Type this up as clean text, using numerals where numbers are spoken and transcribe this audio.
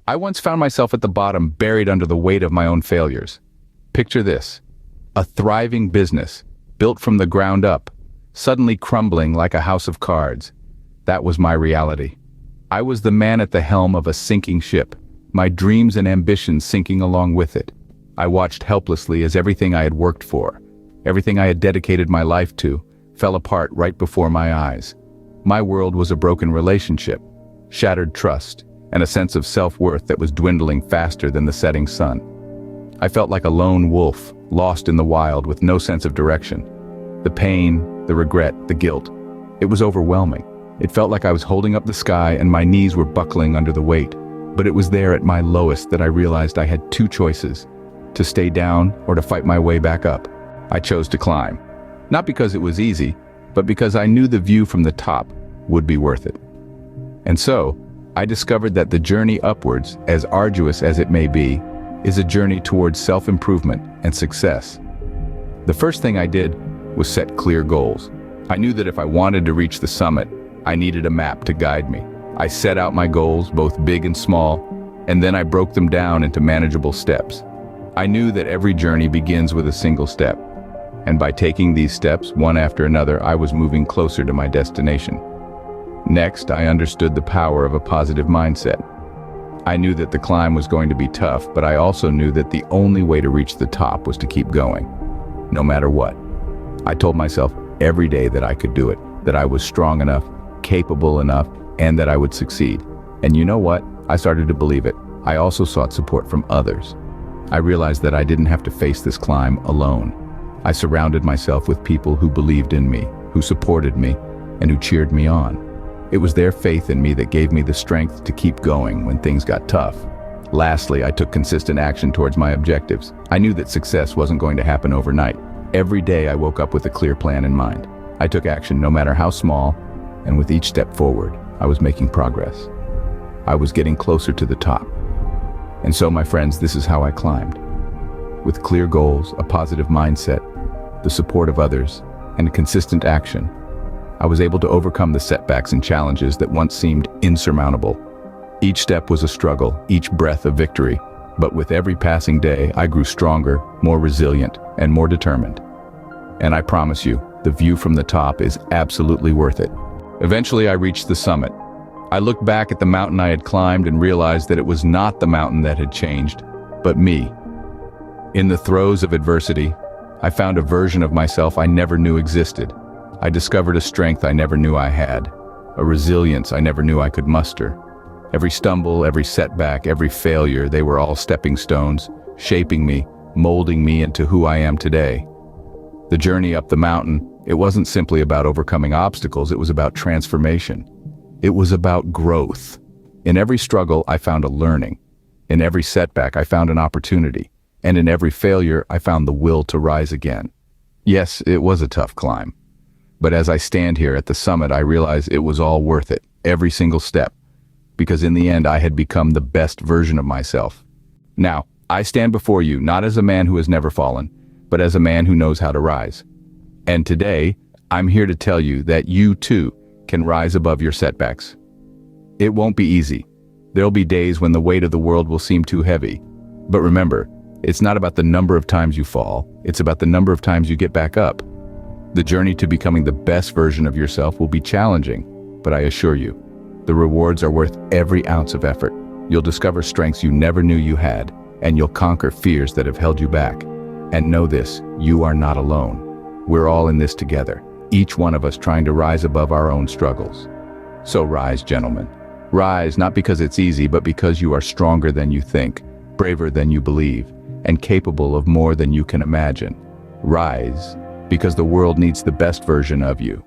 I once found myself at the bottom, buried under the weight of my own failures. Picture this: a thriving business, built from the ground up, suddenly crumbling like a house of cards. That was my reality. I was the man at the helm of a sinking ship, my dreams and ambitions sinking along with it. I watched helplessly as everything I had worked for, everything I had dedicated my life to, fell apart right before my eyes. My world was a broken relationship, shattered trust, and a sense of self-worth that was dwindling faster than the setting sun. I felt like a lone wolf, lost in the wild with no sense of direction. The pain, the regret, the guilt. It was overwhelming. It felt like I was holding up the sky and my knees were buckling under the weight. But it was there at my lowest that I realized I had two choices: to stay down or to fight my way back up. I chose to climb. Not because it was easy, but because I knew the view from the top would be worth it. And so, I discovered that the journey upwards, as arduous as it may be, is a journey towards self-improvement and success. The first thing I did was set clear goals. I knew that if I wanted to reach the summit, I needed a map to guide me. I set out my goals, both big and small, and then I broke them down into manageable steps. I knew that every journey begins with a single step, and by taking these steps, one after another, I was moving closer to my destination. Next, I understood the power of a positive mindset. I knew that the climb was going to be tough, but I also knew that the only way to reach the top was to keep going, no matter what. I told myself every day that I could do it, that I was strong enough, capable enough, and that I would succeed. And you know what? I started to believe it. I also sought support from others. I realized that I didn't have to face this climb alone. I surrounded myself with people who believed in me, who supported me, and who cheered me on. It was their faith in me that gave me the strength to keep going when things got tough. Lastly, I took consistent action towards my objectives. I knew that success wasn't going to happen overnight. Every day I woke up with a clear plan in mind. I took action no matter how small, and with each step forward, I was making progress. I was getting closer to the top. And so, my friends, this is how I climbed. With clear goals, a positive mindset, the support of others, and consistent action, I was able to overcome the setbacks and challenges that once seemed insurmountable. Each step was a struggle, each breath a victory, but with every passing day, I grew stronger, more resilient, and more determined. And I promise you, the view from the top is absolutely worth it. Eventually, I reached the summit. I looked back at the mountain I had climbed and realized that it was not the mountain that had changed, but me. In the throes of adversity, I found a version of myself I never knew existed. I discovered a strength I never knew I had, a resilience I never knew I could muster. Every stumble, every setback, every failure, they were all stepping stones, shaping me, molding me into who I am today. The journey up the mountain, it wasn't simply about overcoming obstacles, it was about transformation. It was about growth. In every struggle, I found a learning. In every setback, I found an opportunity. And in every failure, I found the will to rise again. Yes, it was a tough climb. But as I stand here at the summit, I realize it was all worth it, every single step. Because in the end, I had become the best version of myself. Now, I stand before you not as a man who has never fallen, but as a man who knows how to rise. And today, I'm here to tell you that you too can rise above your setbacks. It won't be easy. There'll be days when the weight of the world will seem too heavy. But remember, it's not about the number of times you fall, it's about the number of times you get back up. The journey to becoming the best version of yourself will be challenging, but I assure you, the rewards are worth every ounce of effort. You'll discover strengths you never knew you had, and you'll conquer fears that have held you back. And know this, you are not alone. We're all in this together, each one of us trying to rise above our own struggles. So rise, gentlemen. Rise not because it's easy, but because you are stronger than you think, braver than you believe, and capable of more than you can imagine. Rise, because the world needs the best version of you.